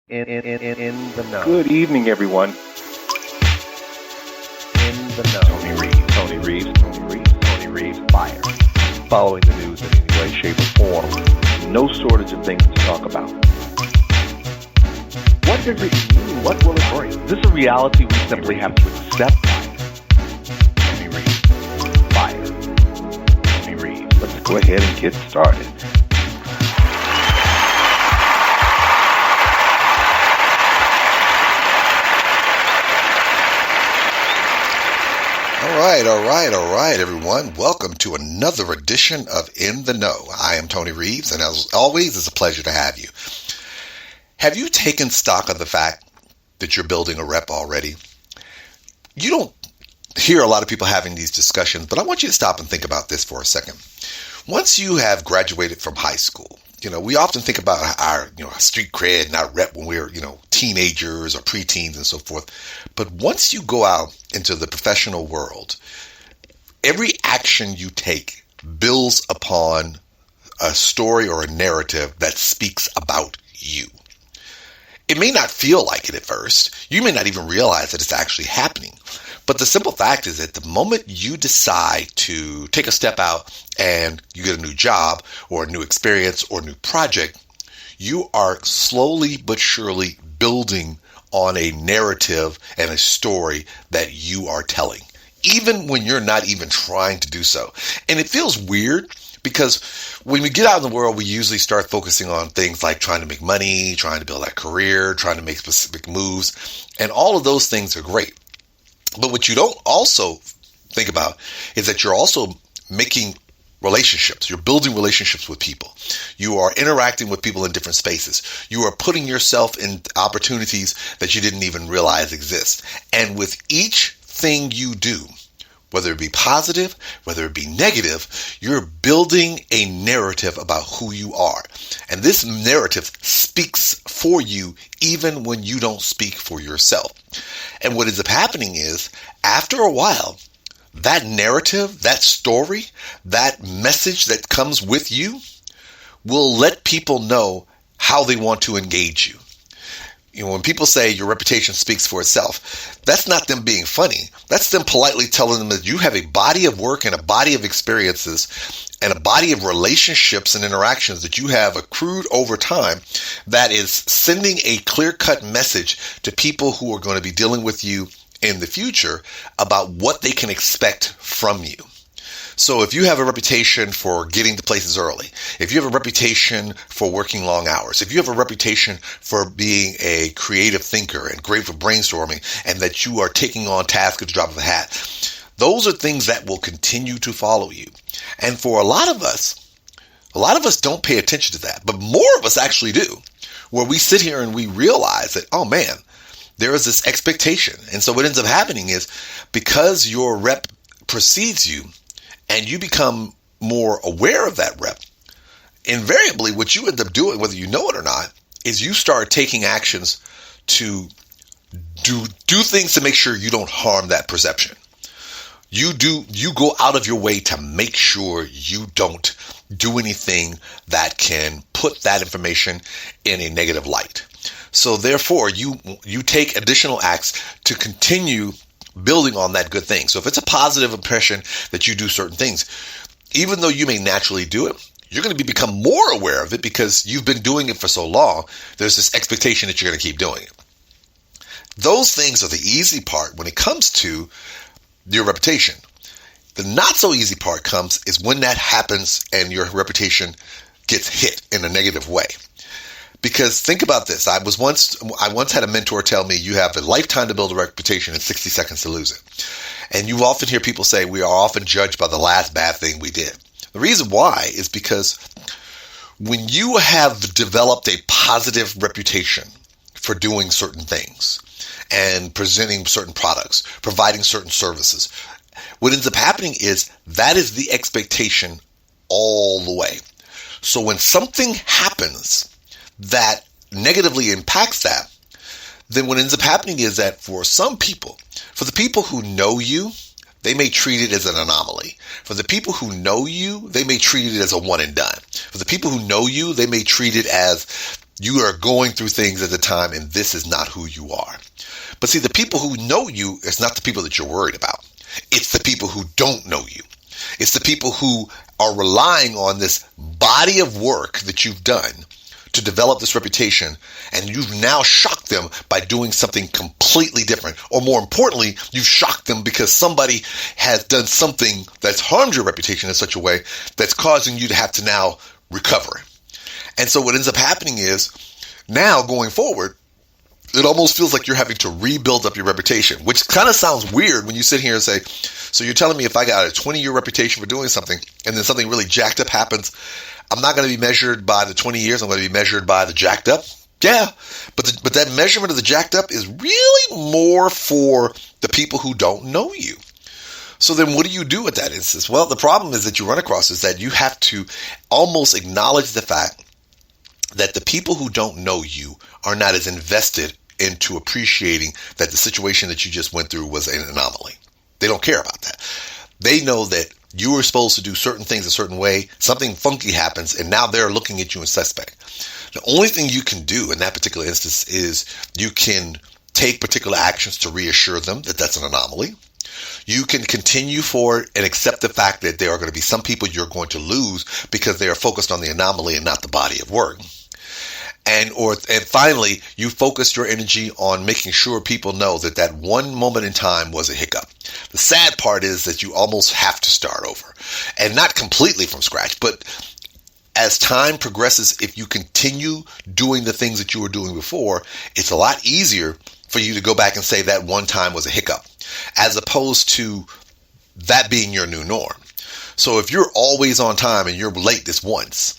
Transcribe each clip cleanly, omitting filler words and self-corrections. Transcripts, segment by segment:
In the know. Good evening, everyone. In the know. Tony Reeves, Tony Reeves, Tony Reeves, Tony Reeves, fire. Following the news in any way, shape, or form. No shortage of things to talk about. What does it mean? What will it bring? Is this a reality we simply have to accept? Tony Reeves, fire. Tony Reeves. Let's go ahead and get started. All right, everyone. Welcome to another edition of In the Know. I am Tony Reeves, and as always, it's a pleasure to have you. Have you taken stock of the fact that you're building a rep already? You don't hear a lot of people having these discussions, but I want you to stop and think about this for a second. Once you have graduated from high school, we often think about our street cred and our rep when we're, teenagers or preteens and so forth. But once you go out into the professional world, every action you take builds upon a story or a narrative that speaks about you. It may not feel like it at first. You may not even realize that it's actually happening. But the simple fact is that the moment you decide to take a step out and you get a new job or a new experience or a new project, you are slowly but surely building on a narrative and a story that you are telling, even when you're not even trying to do so. And it feels weird because when we get out in the world, we usually start focusing on things like trying to make money, trying to build a career, trying to make specific moves. And all of those things are great. But what you don't also think about is that you're also making relationships. You're building relationships with people. You are interacting with people in different spaces. You are putting yourself in opportunities that you didn't even realize exist. And with each thing you do, whether it be positive, whether it be negative, you're building a narrative about who you are. And this narrative speaks for you even when you don't speak for yourself. And what ends up happening is, after a while, that narrative, that story, that message that comes with you will let people know how they want to engage you. When people say your reputation speaks for itself, that's not them being funny. That's them politely telling them that you have a body of work and a body of experiences and a body of relationships and interactions that you have accrued over time that is sending a clear-cut message to people who are going to be dealing with you in the future about what they can expect from you. So if you have a reputation for getting to places early, if you have a reputation for working long hours, if you have a reputation for being a creative thinker and great for brainstorming, and that you are taking on tasks at the drop of a hat, those are things that will continue to follow you. And for a lot of us don't pay attention to that, but more of us actually do, where we sit here and we realize that, oh man, there is this expectation. And so what ends up happening is, because your rep precedes you and you become more aware of that rep, invariably what you end up doing, whether you know it or not, is you start taking actions to do things to make sure you don't harm that perception. You go out of your way to make sure you don't do anything that can put that information in a negative light. So therefore, you take additional acts to continue building on that good thing. So if it's a positive impression that you do certain things, even though you may naturally do it, you're going to become more aware of it because you've been doing it for so long. There's this expectation that you're going to keep doing it. Those things are the easy part when it comes to your reputation. The not so easy part is when that happens and your reputation gets hit in a negative way. Because think about this. I once had a mentor tell me, you have a lifetime to build a reputation and 60 seconds to lose it. And you often hear people say we are often judged by the last bad thing we did. The reason why is because when you have developed a positive reputation for doing certain things and presenting certain products, providing certain services, what ends up happening is that is the expectation all the way. So when something happens that negatively impacts that, then what ends up happening is that for some people, for the people who know you, they may treat it as an anomaly. For the people who know you, they may treat it as a one and done. For the people who know you, they may treat it as You are going through things at the time, and this is not who you are. But see, the people who know you, it's not the people that you're worried about. It's the people who don't know you. It's the people who are relying on this body of work that you've done to develop this reputation, and you've now shocked them by doing something completely different. Or more importantly, you've shocked them because somebody has done something that's harmed your reputation in such a way that's causing you to have to now recover. And so what ends up happening is, now going forward, it almost feels like you're having to rebuild up your reputation, which kind of sounds weird when you sit here and say, so you're telling me if I got a 20-year reputation for doing something and then something really jacked up happens, I'm not going to be measured by the 20 years, I'm going to be measured by the jacked up? Yeah, but that measurement of the jacked up is really more for the people who don't know you. So then what do you do with that instance? Well, the problem is that you run across is that you have to almost acknowledge the fact that the people who don't know you are not as invested into appreciating that the situation that you just went through was an anomaly. They don't care about that. They know that you were supposed to do certain things a certain way, something funky happens, and now they're looking at you as suspect. The only thing you can do in that particular instance is you can take particular actions to reassure them that that's an anomaly. You can continue forward and accept the fact that there are going to be some people you're going to lose because they are focused on the anomaly and not the body of work. And finally, you focus your energy on making sure people know that that one moment in time was a hiccup. The sad part is that you almost have to start over, and not completely from scratch, but as time progresses, if you continue doing the things that you were doing before, it's a lot easier for you to go back and say that one time was a hiccup, as opposed to that being your new norm. So if you're always on time and you're late this once,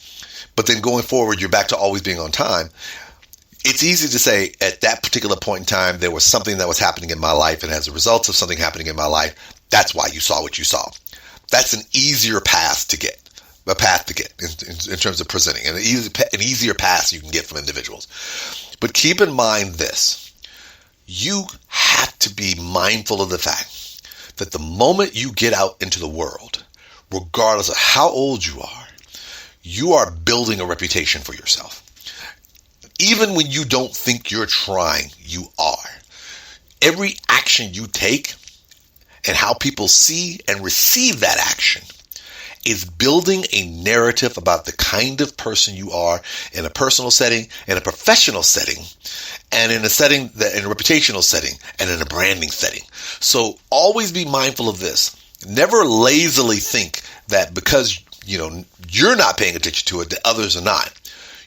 but then going forward, you're back to always being on time, it's easy to say at that particular point in time, there was something that was happening in my life, and as a result of something happening in my life, that's why you saw what you saw. That's an easier path to get in terms of presenting, and an easier path you can get from individuals. But keep in mind this, you have to be mindful of the fact that the moment you get out into the world, regardless of how old you are building a reputation for yourself. Even when you don't think you're trying, you are. Every action you take and how people see and receive that action is building a narrative about the kind of person you are in a personal setting, in a professional setting, and in a setting in a reputational setting, and in a branding setting. So always be mindful of this. Never lazily think that because you're not paying attention to it, that others are not.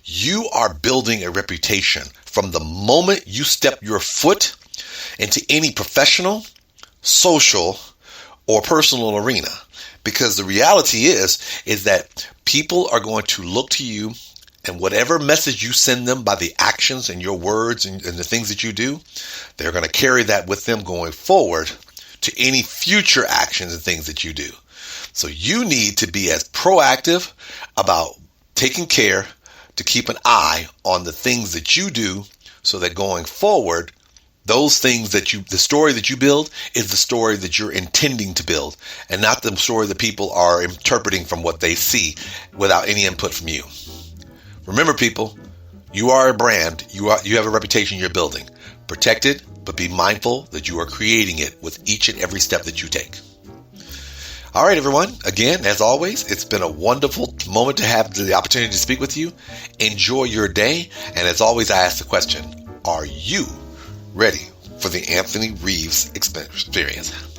You are building a reputation from the moment you step your foot into any professional, social, or personal arena. Because the reality is that people are going to look to you, and whatever message you send them by the actions and your words and the things that you do, they're going to carry that with them going forward to any future actions and things that you do. So you need to be as proactive about taking care to keep an eye on the things that you do so that going forward, those things the story that you build is the story that you're intending to build, and not the story that people are interpreting from what they see without any input from you. Remember, people, you are a brand. You have a reputation you're building. Protect it, but be mindful that you are creating it with each and every step that you take. All right, everyone. Again, as always, it's been a wonderful moment to have the opportunity to speak with you. Enjoy your day. And as always, I ask the question, are you ready for the Anthony Reeves experience?